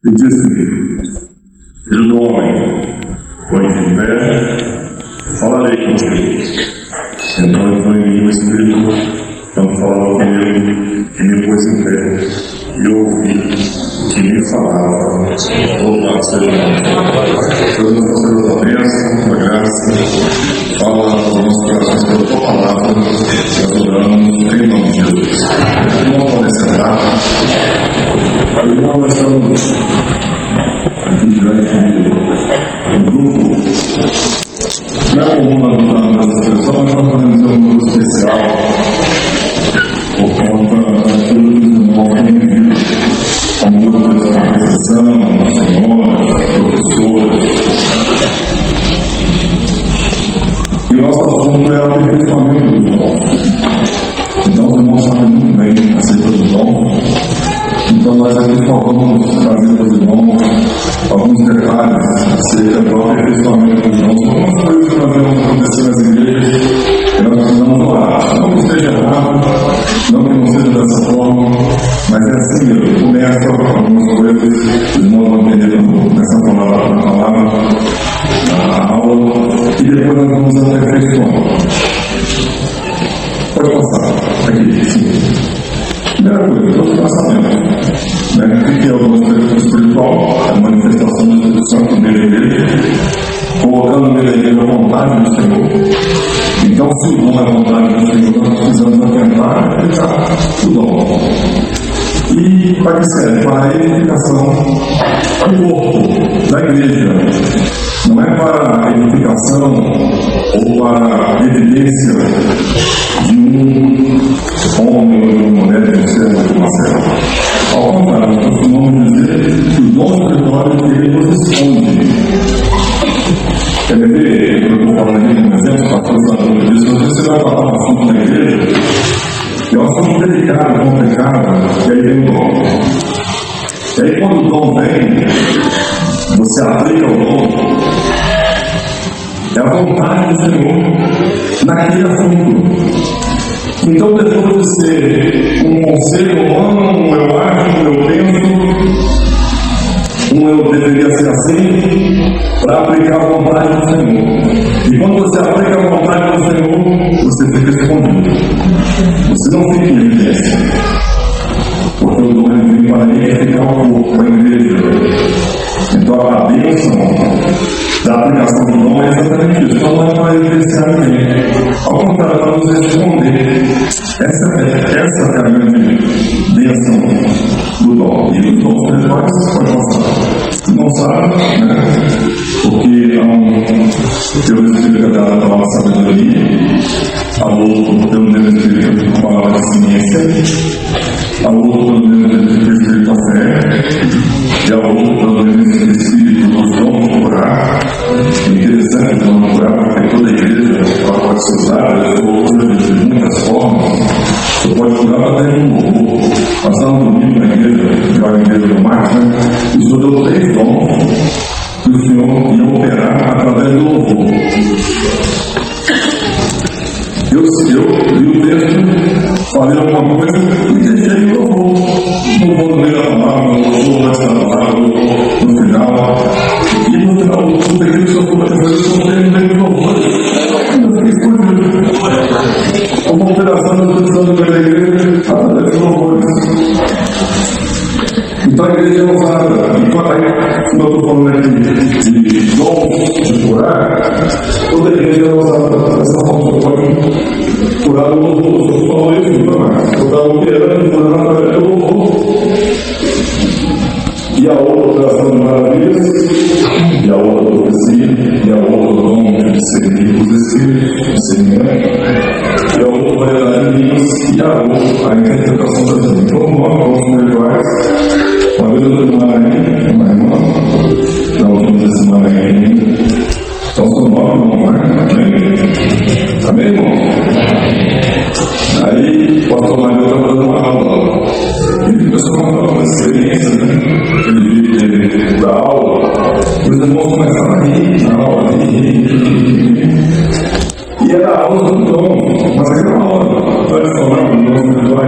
E disse: Filho do homem, põe-te em pé, falarei contigo. Então entrou em mim o Espírito, quando falava com ele, que me pôs em pé, e ouvi que me falava. Louvado seja o nome. Deus nos conceda a bênção, a graça, fala aos nossos corações pela tua palavra, e adoramos em nome de Jesus. Não podem sentar. Agora nós estamos aqui diante de um grupo. Não é comum nós usarmos essa expressão, mas nós podemos ter um grupo especial por conta daquilo que os irmãos têm vivido como grupo de conversação, senhoras, professores. E o nosso assunto é o aperfeiçoamento do dom. Então, os irmãos sabem muito bem acerca do dom. Então, nós aqui só vamos trazer para os irmãos alguns detalhes acerca do aperfeiçoamento dos dons. Algumas coisas que nós vemos acontecer nas igrejas e nós precisamos orar. Não que esteja errado, não que não seja dessa forma, mas é assim mesmo. Começa algumas coisas, os irmãos vão entender quando começar a falar na aula, e depois nós vamos aperfeiçoando. Pode passar. Aqui, sim. Primeira coisa, todos nós sabemos, o que é o dom espiritual, a manifestação do Espírito Santo nele, colocando nele a vontade do Senhor. Então, se o dom é a vontade do Senhor, nós precisamos atentar e aplicar o dom. E para que serve? Para a edificação do corpo da igreja. Não é para a edificação ou para a evidência de um homem ou de uma mulher, de um servo ou de uma serva. Ao contrário, nós costumamos dizer que o dom espiritual ele nos esconde. Quer ver? Eu estou falando aqui como exemplo, para todos os alunos disso, mas você vai falar um assunto na igreja, é um assunto delicado, complicado, e aí vem o dom. E aí quando o dom vem, você aplica o dom, é a vontade do Senhor naquele assunto. Então, depois de ser um conselho humano, um eu acho, um eu penso, um eu deveria ser assim, para aplicar a vontade do Senhor. E quando você aplica a vontade do Senhor, você fica escondido. Você não fica em evidência. Porque o dom vem para edificar o corpo, a igreja. Então, a bênção da aplicação do dom é exatamente isso. Então, não é para evidenciar ninguém. Ao contrário, é para nos responder. Essa é a grande bênção do dom. E os dons espirituais, você pode mostrar. Não sabe, porque há um Deus explica da palavra sabedoria, há outro pelo Deus explica a palavra ciência, há outro pelo Deus explica a fé, e há outro pelo Deus explica os dons de curar. É interessante o dom de curar, porque toda igreja pode ser usada de muitas formas. Você pode curar até um louvor. Passar um domingo na igreja, na igreja do Marcos, e o Senhor deu 3 dons que o Senhor ia operar através do louvor. Eu li o texto, falei alguma coisa e deixei o louvor. Não vou no meio da palavra, não vou mais da palavra, no final. E no final do período que eu estou fazendo, eu estou no meio do louvor. Eu fiquei escondido. Uma operação da produção da igreja através do louvor. Então a igreja é usada. Enquanto aí, como eu estou falando aqui de dons de curar, toda a igreja é usada dessa forma. Pode curar o louvor. Eu falo isso, não estar operando, curar através do louvor. E a outra operação de maravilhas, e a outra profecia, e a outra dom de discernir os espíritos, discernimento, e a outra variedade de línguas, e a outra a interpretação das línguas. Então, nós vamos espirituais. Uma vez eu estou em Maranhão, uma irmã, na última semana ainda. Então, são 9 irmãos, né? Amém, irmão? Aí, o pastor Maria estava dando uma aula. E o pessoal estava uma experiência, né? Ele da aula. E os irmãos começaram a rir na aula, e era a aula do dom, mas aquela aula tradicional do nosso ritual,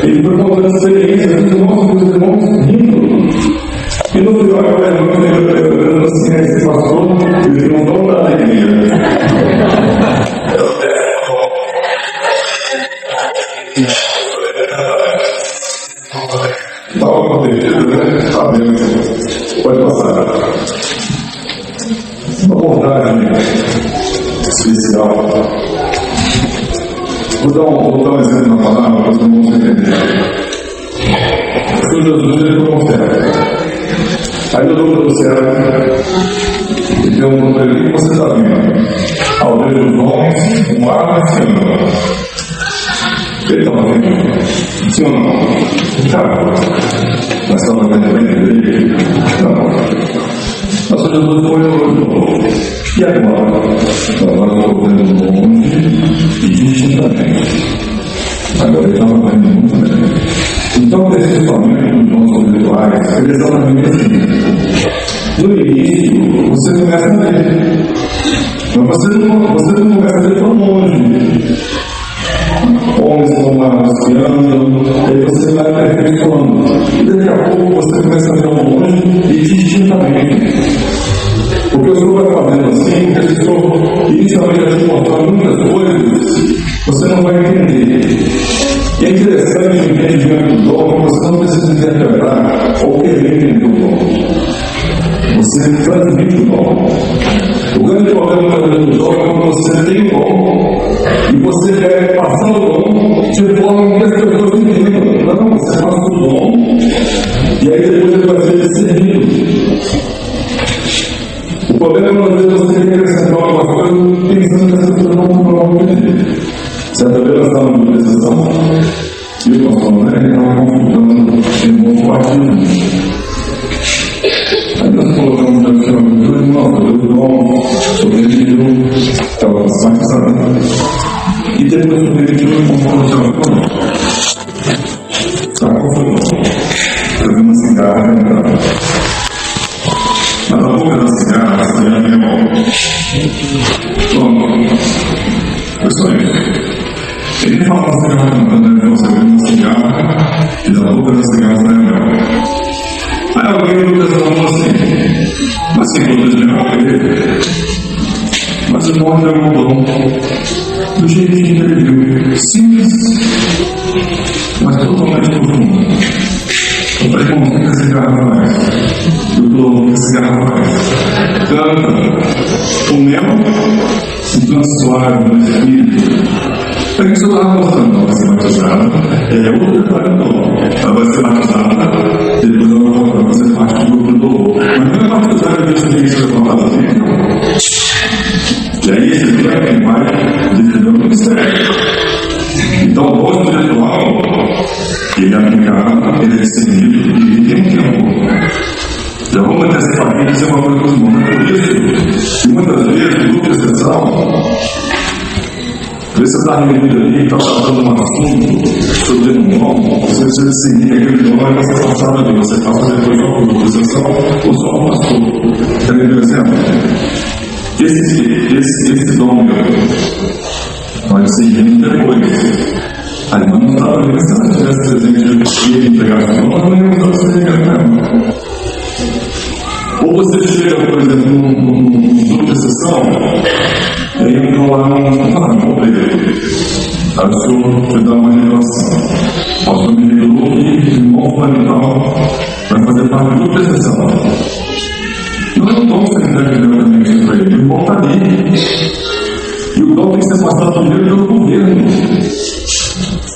ele foi contando experiência, os irmãos rindo. Estava protegido, né? Está dentro. Pode passar. Uma abordagem especial. Vou dar um exemplo na palavra para os irmãos entenderem. O Senhor Jesus ele foi ao céu. Aí eu dou para o céu e pergunto para ele: o que você está vendo? Ao ver os homens, um ar marciano. Ele estava vendo? Sim ou não? Cara, mas estava vendo bem dele? Não. Mas o Jesus foi e olhou. E agora? Agora eu estou vendo longe e distintamente. Agora ele estava vendo muito bem. Então, principalmente nos nossos rituais, ele é exatamente assim. No início, você começa a ver. Mas você não começa a ver tão longe. Homens estão lá passeando, aí você vai aperfeiçoando. E daqui a pouco você começa a ver longe e distintamente. Porque o Senhor vai fazendo assim, porque o Senhor inicialmente vai te mostrando muitas coisas, você não vai entender. E é interessante o entendimento do dom, você não precisa interpretar ou querer entender o dom. Você transmite o dom. O grande problema do dom é quando você tem o dom e você quer passar o dom de forma que as pessoas entendam. Não, você passa o dom e aí depois ele vai ser discernido. O problema é quando você quer acrescentar alguma coisa pensando que as pessoas não vão entender. Certa vez nós estávamos em decisão e o pastor André estava consultando em bom partido. Aí nós colocamos na questão de dois irmãos, dois irmãos, sobreviviu, estava passando. E depois sobreviviu e confortou. Sabe qual foi o nome? Eu vi uma cigarra entrando. Mas a boca da cigarra saía minha mão. Pronto. Foi só isso. Ele fala da cigarra cantando, você vê uma cigarra e da boca da cigarra sai mel. Aí alguém me perguntou assim: mas quem protegeu ele? Mas o irmão já mudou do jeitinho que ele viu. Simples, mas totalmente profundo. Eu falei: como que a cigarra faz? Eu falei: o que a cigarra faz? Canta o mel se transforma no espírito. A gente só estava mostrando, ela vai ser batizada, é outro detalhe não. Ela vai ser batizada, depois ela vai fazer parte do grupo do louvor. Mas não é batizada que você tem que ser levantado assim, não. E aí esse dia é quem vai defender o ministério. Então o dom espiritual, ele é aplicado, ele é discernido e ele tem um tempo. Já vamos antecipar aqui e dizer uma coisa para os irmãos. É por isso que muitas vezes, no grupo de exceção, às vezes você está reunido ali, está tratando um assunto sobre um dom, você precisa seguir aquele dom e você passar ali, você passa depois para o grupo de exceção ou só o pastor. Está entendendo o exemplo? Esse dom vai ser depois. A irmã não estava ali, se ela tivesse presente e ele entregasse o dom, ela não ia usar esse mesmo. Ou você chega, por exemplo, num grupo de exceção, e aí eu lá não dele. Aí o senhor te dá uma revelação. O senhor me revelou que o irmão fundamental vai fazer parte do grupo de exceção. Não é um dom que você entrega diretamente para ele, o irmão está ali. E o dom tem que ser passado primeiro pelo governo.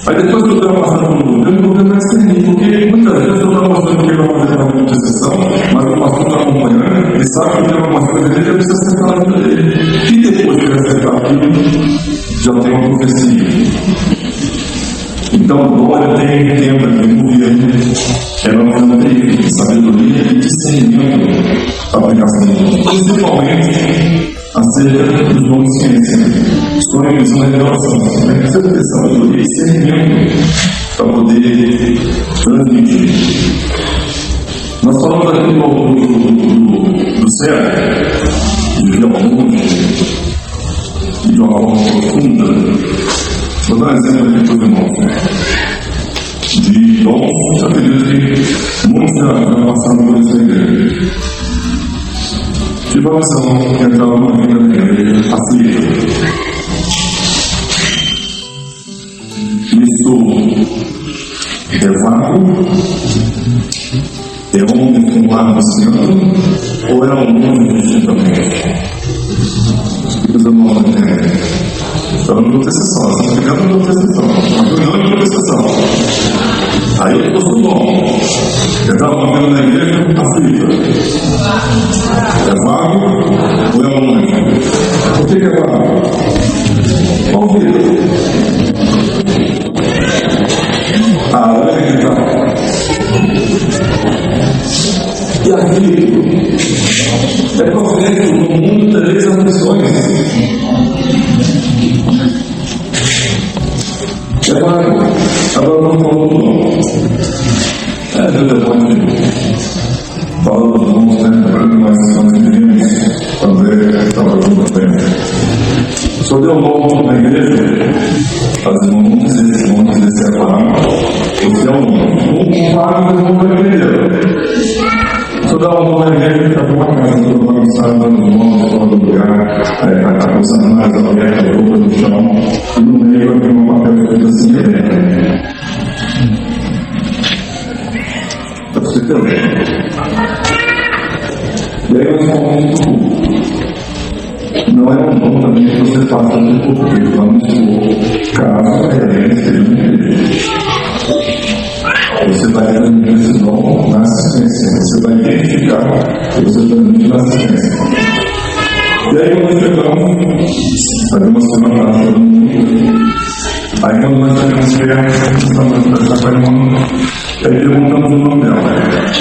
Aí depois que eu estou passando pelo governo, o governo vai ser porque muitas vezes eu estou mostrando que ele vai fazer parte de exceção, mas o pastor está acompanhando, ele sabe que tem algumas coisas dele que precisa ser falado dele. E depois que ele acertar aquilo, já tem uma profecia. Então agora tem tempo aqui no governo, ela não tem sabedoria e discernimento para aplicação do dom, principalmente acerca dos dons de ciência. Sonhos uma revelação, precisa ter sabedoria e discernimento para poder transmitir. Nós falamos aqui do céu, de vida ao mundo, e de uma forma profunda. Vou dar um exemplo aqui para os irmãos. De dons, eu acredito que muitos já passaram por isso na igreja. Tive a missão de entrar numa vida na igreja aflita. Isso é vácuo É homem com lá no centro ou é um mundo distintamente? Os irmãos não entendem. Então não vou ter sessão, se não me engano, não vou ter sessão. Não vou ter sessão. Aí eu estou bom. Eu estava vendo na igreja com a frita. É vago ou é um anjo? Por que é vago? Vamos ver. Onde é que está? E aqui é profético no mundo das três aflições. É vago. Agora vamos falar do nome. Deus é bom. Fala dos bons, né? Lembrando mais que nós queríamos fazer estava junto também. Só deu um nome na igreja. As irmãs vão dizer se é vago. Você é um vago do mundo da igreja. Só dá um nome na igreja que está por uma casa, toda bagunçada, nos mãos, fora do lugar, está com os sanais abertos, a roupa no chão, e no meio havia uma papel escrito assim, para você entender. E aí nós falamos do culto. Não é um dom também que você faça no culto, porque vamos supor, caso a reverência seja uma igreja. Você vai transmitir esse dom na assistência. Você vai identificar que você transmite na assistência. E aí quando chegamos, fazer uma semana para todo mundo. Aí quando nós chegamos perto, estamos conversando com a irmã, aí perguntamos o nome dela.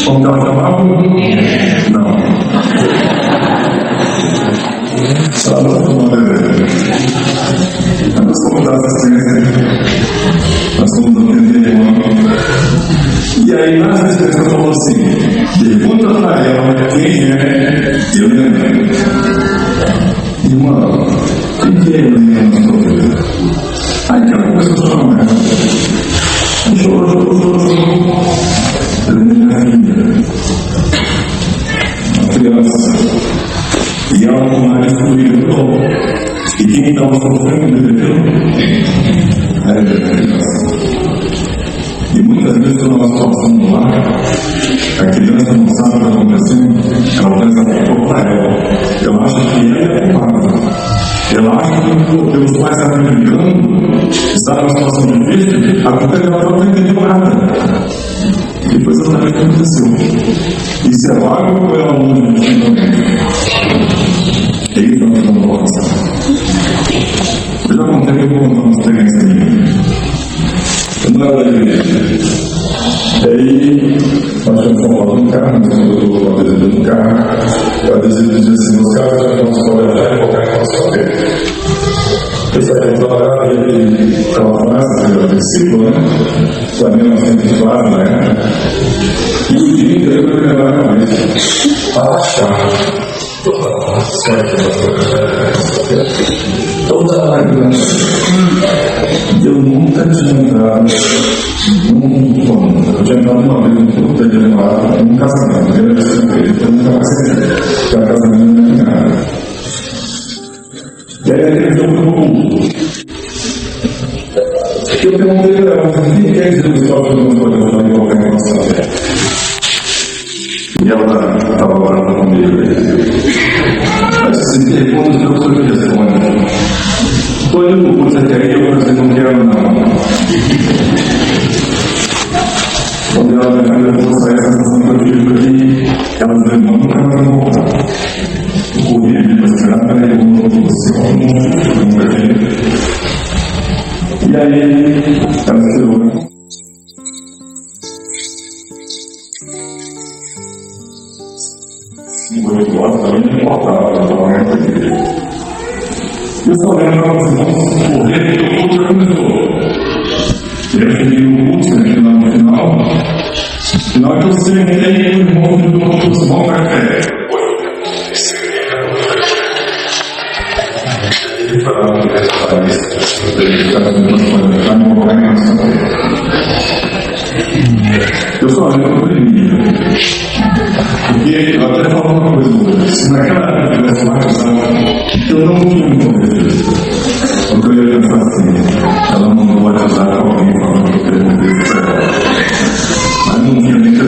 Como ela chamava? Não. Ela não tomou a bebê. Nós fomos dar assistência. Nós fomos atender a irmã. E aí, na assistência, falou assim: pergunta para ela quem é Helena. Irmã, quem é Helena na sua vida? Aí ela começou a chorar. Chorou. Helena é minha. Uma criança. E ela com mais fluido. E quem estava sofrendo era a criança. E muitas vezes quando nós passamos lá, a criança não sabe o que está acontecendo, ela pensa que é para ela. Ela acha que ela é culpada. Ela acha que os pais estavam brigando, está numa situação difícil, a culpa é dela, ela não entendeu nada. E foi exatamente o que aconteceu. E se é vago ou é um mundo distinto? Ele está me dando uma passagem. Eu já contei que eu vou contar uma experiência minha. Eu não era da igreja. E aí, nós tínhamos formado um carro, nós tínhamos o adesivo do carro. O adesivo dizia assim: nos carros já vamos trabalhar e qualquer coisa saber. Eu saí de trabalhar e ele estava fácil, ele era princípio, né? Também nós temos de claro, né? E o dia inteiro eu lembrava mais. Toda a lágrima. Eu nunca tinha entrado num plano. Eu tinha entrado uma vez no culto, eu tinha entrado num casamento. Eu era assim, eu nunca mais entrei. Porque o casamento não tinha nada. E aí ele deu um culto. Eu perguntei para ela: o que é isso que eu não estou ajudando em qualquer relação? E ela estava orando comigo. Mas se pergunta o que eu sou de responde. Estou indo para o você quer ir, eu vou dizer: não quero não. Quando ela me levou a sair da sessão que eu tive aqui, ela dizia: não, nunca mais vou voltar. Eu corri para esperar para ir para você, nunca vi. E aí, ela se deu. O outro também não importava, eu estava na igreja. Eu só lembro para os irmãos correr que o culto começou. E eu cheguei no culto, no final que eu sentei o irmão do culto, os irmãos da fé. Ele falava que essa país, ele ficava me transformando em qualquer nação. Eu só lembro para ele. Porque eu até falo uma coisa hoje: se naquela época eu tivesse mais eu não tinha me convertido. Porque eu ia pensar assim: ela não vai ajudar alguém falando que eu queria morrer para ela. Mas não tinha nem que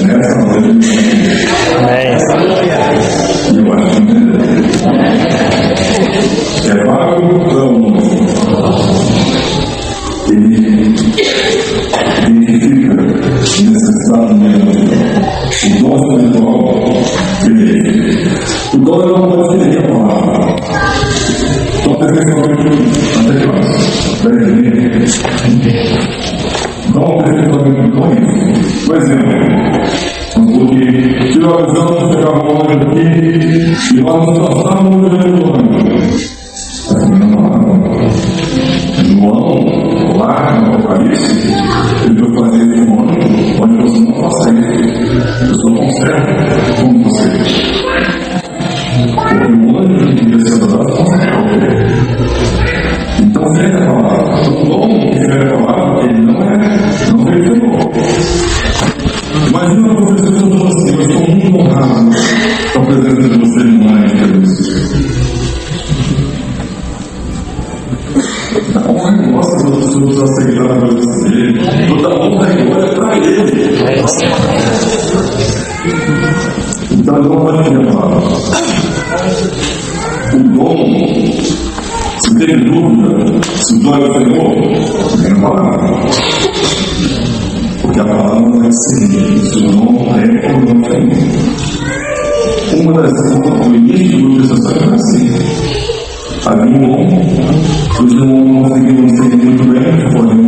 nessa noite. E eu acho que é vago ele identifica necessidade mesmo. O dom espiritual, beleza. O dom não pode ser a palavra. Então, perfeitamente adequado. Não perfeitamente com isso. Por exemplo, porque se nós vamos pegar uma hora aqui e nós nos passamos no João, lá no Apocalipse, ele vai fazer esse ano onde você não passa isso. Eu só conservo como você. Porque o anjo que desceu da terra consegue. Então, seja a palavra. O dom que seja a palavra, ele não veio de novo. Imagina a professora de você, eu estou muito honrado com a presença de você no ar de Deus. A honra e gosta das pessoas aceitar a presença dele. Toda honra e glória para ele. Então, não pode ter a palavra. O dom, se tem dúvida, se o dom é o Senhor, tem a palavra. Porque a palavra não é seguir, se o dom é ou não tem. Uma das coisas, o início do processo é assim. Havia um homem, os irmãos não conseguiam seguir muito bem, foi um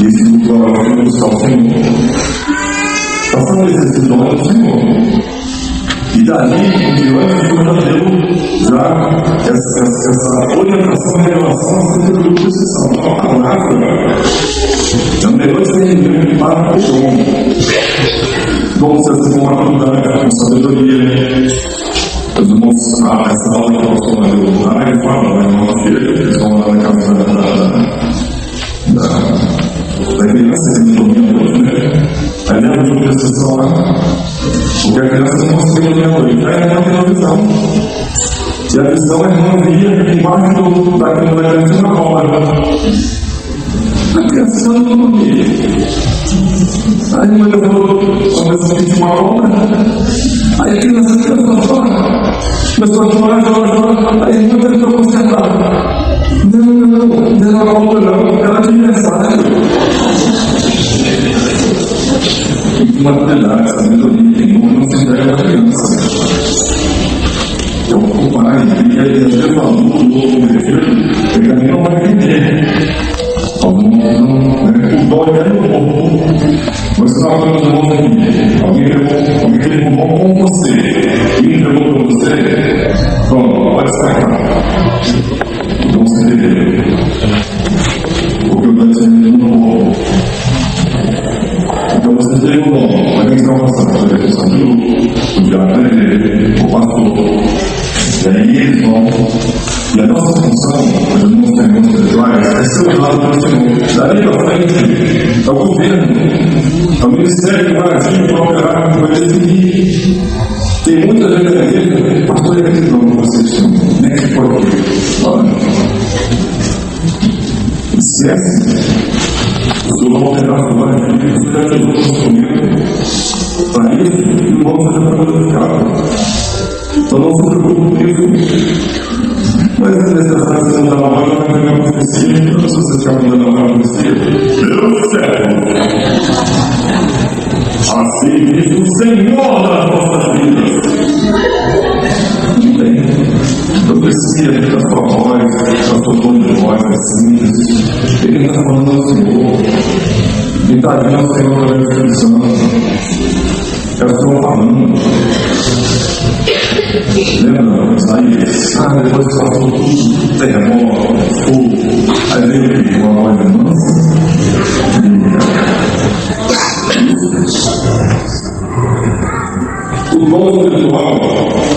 e esse grupo foi buscar o Senhor. Passando esse dom é o Senhor. E dali, em diante, foi já tendo já essa orientação em relação a ser do precisão. A palavra também vai ser para o dom. Dom se assim com maturidade, com sabedoria. Os irmãos, essa aula que eu estou na lá, ele fala, né, irmão filho, eles estão lá na casa da criança, eles dominam hoje, né? Aí lembra de uma precisão lá. Porque a criança não consegue olhar o olho, aí não tem a visão. E a visão é não via embaixo daquilo da criança na roda. A criança não via. Aí a mãe falou, começou a sentir uma obra. Aí a criança começou a chorar. Aí a mãe tentou consertar. Não era uma obra não, ela tinha mensagem. Uma verdade, sabedoria tem uma não se entrega à criança. Então, o pai, que ele é falando do outro defeito, ele também não vai entender. O dó é no corpo. Você está falando de novo aqui. Alguém levou com você. Quem levou com você? Pronto, pode sair. Então você entendeu. Porque o dó é no corpo. Então você tem um dom, mas quem está passando pela direção do diabo o pastor. E aí eles vão. E a nossa função, nós não temos espirituais, é ser usado pelo Senhor. Dali para frente, é o governo, é o ministério que vai agir, vai operar, vai definir. Tem muita gente na igreja, pastor, é esse dom que vocês têm, nem que pode ter. Esquece. Eu vou operar agora, isso já ajudou comigo. Para isso, e vamos fazer para glorificado. Então não se preocupe com isso. Mas é necessário você não dar uma mão, vai pegar um vestido. Se você ficar mandando uma mão vestido, deu certo. Assim diz o Senhor das nossas vidas. Entende? Eu preciso da sua voz, da sua tom de voz, assim. Ele está falando ao Senhor. Ele está dizendo ao Senhor da Espírito Santo. Eu estou falando. Lembra? Isaías. Depois que passou tudo, terremoto, fogo. Aí veio uma voz de mansa. O dom espiritual,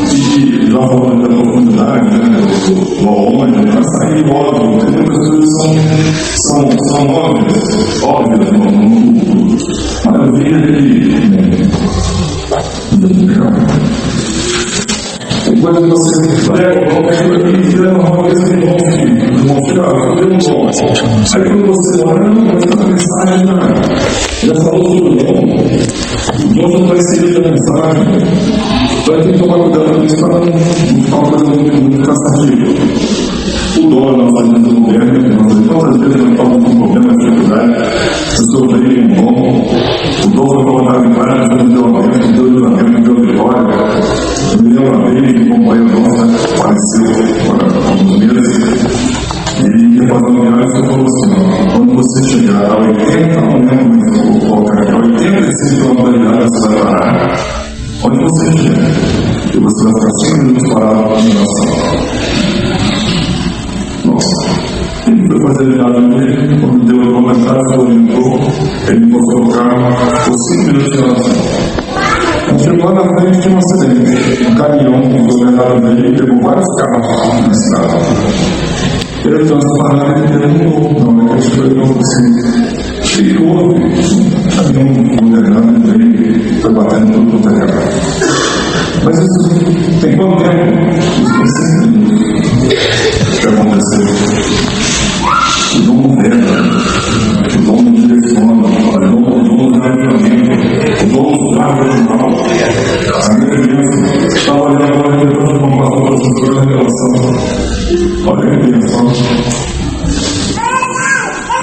que já falando da profundidade, né? Do aonde, vai sair óbvio. Tem muitas coisas que são óbvias no mundo. Mas eu vi ele. Quando você leva, qualquer coisa que fizer uma coisa que não deu um dom. Aí quando você ora, você está na mensagem, já falou sobre o dom. O dom não vai ser da mensagem. Então tem que tomar cuidado com isso para não ficar uma coisa muito cansativa. O dom é nossa vida do governo, todas as vezes nós estamos com problemas de dificuldade, eu sofri um dom, o dom foi colocado em prática, me deu uma vez, me deu livramento, me deu vitória, me deu uma vez, um companheiro nosso faleceu há alguns meses, e eu fazer uma viagem e falou assim, quando você chegar a 80, não lembro qual é, 85 km você vai parar, onde você estiver, e você vai ficar 5 minutos parado em oração. Ele foi fazer a viagem dele, quando deu a mensagem, orientou, ele mostrou o carro, por 5 minutos de oração. Quando chegou lá na frente, tinha um acidente. Um caminhão com os governadores dele pegou vários carros na estrada. Ele trouxe para lá e perguntou, não, é que ele perguntou assim, o que houve? Um caminhão governando dele foi batendo tudo no terreno. Mas isso tem quanto tempo? Isso tem 5 minutos. O que aconteceu? O dom governa, o dom não direciona, o dom não dá livramento, o dom não dá original. A minha criança estava olhando agora e depois não passou para essa coisa de relação. Olha que bênção.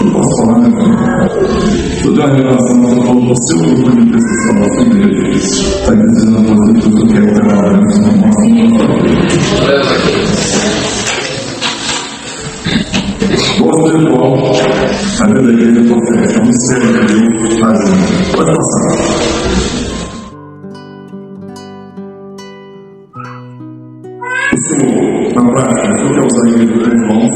Eu posso falar, né? Toda a relação do seu grupo de intercessão da sua igreja está dizendo a você tudo que é operar isso no nosso. Gosto espiritual, a vida da igreja é profética, é um mistério que Deus faz. Pode passar. O Senhor, na prática, o Senhor quer usar a igreja dos irmãos,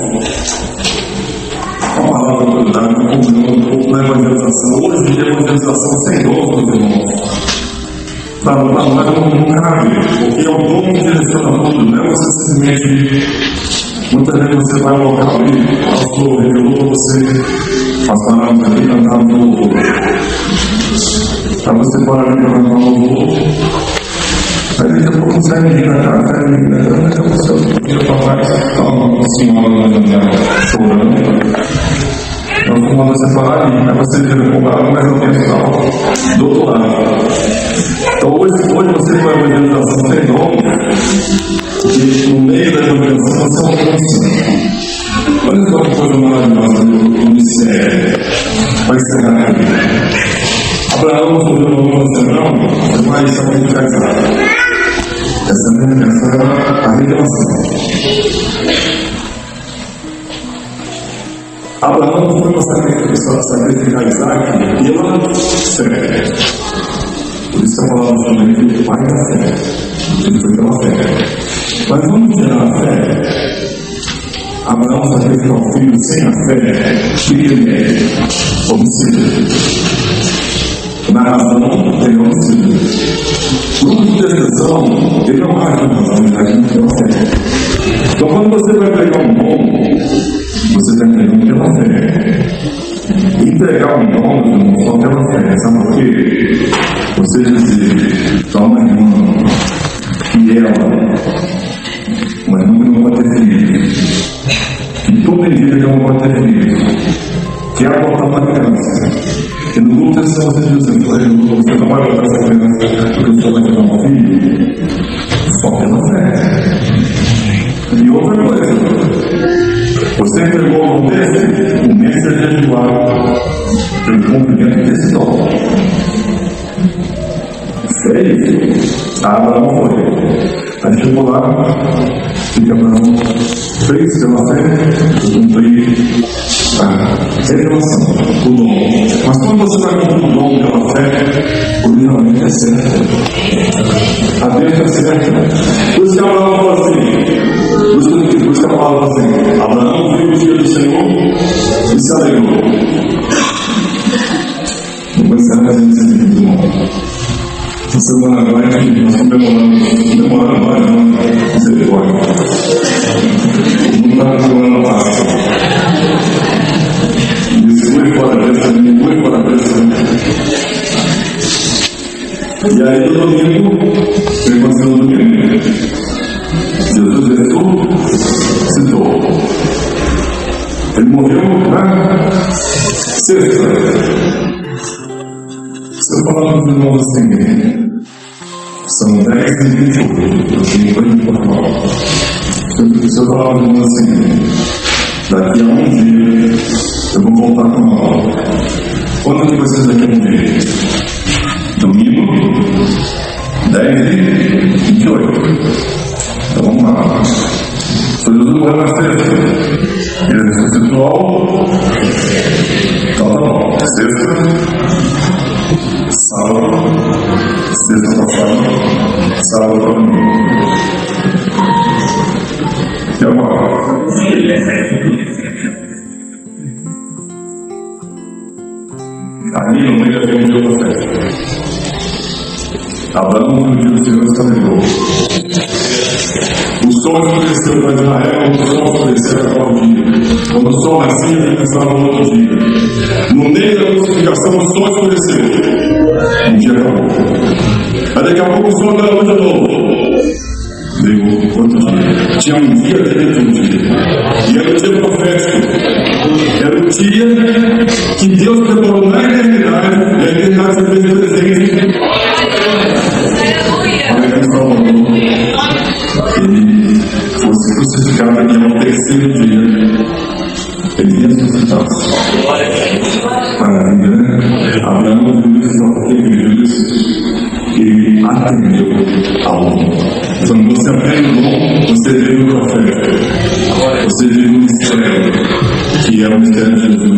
a palavra da autoridade, um pouco na evangelização. Hoje em dia, a evangelização sem dom dos irmãos. Não cabe, porque é o dom que direciona tudo, não é você simplesmente. Muitas vezes você vai ao local e o pastor revelou você, passaram ali, cantar no louvor. Para você parar ali para cantar no louvor, aí daqui a pouco você vai vir na casa, daqui a pouco você vira para trás, está uma senhora na janela chorando. Então, quando você parar ali, aí você vira para o lado, mais atenção do outro lado. Então, hoje você vai a evangelização tem dom. E no meio da evangelização você é uma função. Olha só que coisa maravilhosa do mistério. Vai encerrar aqui. Abraão resolveu no novo Abraão, você vai sacrificar Isaac. Essa é a revelação. Abraão foi para sacrificar Isaac pela fé. Por isso que a palavra chama ele de pai da fé. Ele foi pela fé. Mas vamos tirar a fé. Abraão sacrificou o filho sem a fé, que ele é homicídio. Na razão, ele é homicídio. Grupo de intercessão, ele não age na razão, ele age pela fé. Então, quando você vai pegar um dom, você está entregando pela fé. Entregar um dom só pela fé. Sabe por quê? Você dizer para uma irmã que ela, uma irmã que não pode ter filho, que toda igreja não pode ter filho, que é abortar uma criança, que no grupo de você diz assim, você não vai abortar essa criança porque o senhor vai ter um filho, só pela fé. E outra coisa, você entregou ao desse, o mês seja jejuado pelo cumprimento desse dom. Fez, Abraão foi. Aí chegou lá, e Abraão fez pela fé, cumprir a revelação, o dom. Mas quando você vai cumprir o dom pela fé, o livramento é certo. A Deus é certo. Por isso que Abraão falou assim, por isso que a palavra fala assim, Abraão viu o dia do Senhor e se alegrou. Depois você vai fazer esse vídeo, irmão. Essa semana agora nós comemorando vários anos de misericórdia. Não está comemorando fácil. Segure fora a cabeça, segure fora a cabeça. E aí no domingo, o que aconteceu no domingo? Jesus ressuscitou. Ele Sexta, se eu falar para os irmãos assim, são 10h28, eu cheguei para ir para Portugal. Se eu falar para os irmãos assim, daqui a um dia eu vou voltar com uma aula. Quando que vai ser daqui a um dia? Domingo, 10h28. Então vamos lá. Se Jesus morreu na sexta, ele ressuscitou. Então tá bom. Sexta, sábado, sexta passada, sábado para domingo. E agora? Ali no meio havia um dia profético. Abraão, no dia do Senhor, estabeleceu. O sol escureceu para Israel, quando o sol escureceu para o dia. Quando o sol nascia, ele pensava no outro dia. No meio da crucificação, o sol escureceu. Um dia acabou. Aí daqui a pouco o sol era de novo. Veio outro dia. Tinha um dia dentro de um dia. E era o dia profético. Era o dia que Deus preparou na eternidade. E a eternidade se fez presente. Para que Salvador ele fosse crucificado aqui ao terceiro dia. Ele ressuscitasse. Maravilha, né? Abraão viu isso, ele atendeu ao dom. Quando você aprende o dom, você vê o profeta. Você vê o mistério, que é o mistério de Jesus.